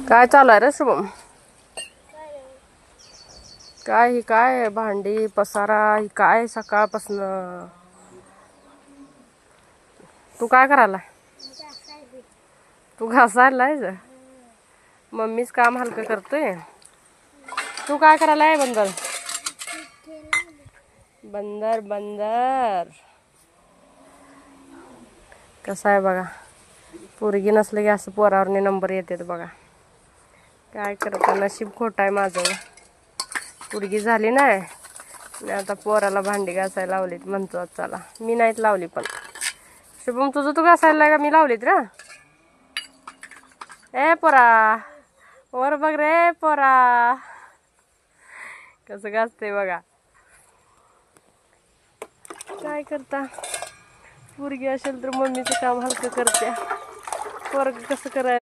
काय चालू आहे रे शुभम? काय ही काय भांडी पसारा ही काय सकाळपासून? तू काय करायला? तू घासायलाय? मम्मीच काम हलकं करतोय. तू काय करायला आहे बंदर? बंदर बंदर कसा आहे बघा. पोरगी नसले की असं पोरावरने नंबर येतात बघा. काय करता नशीब खोट आहे माझं. पोरगी झाली नाही आणि आता पोराला भांडी घासायला लावलीत म्हणतो. चला मी नाहीत लावली पण शुभम तुझं तू घासायला का मी लावलीत रा. ए पोरा वर बघ रे पोरा कसं घासते बघा. काय करता पोरगी असेल तर मम्मीचं काम हलकं करते. पोरग कसं करायचं.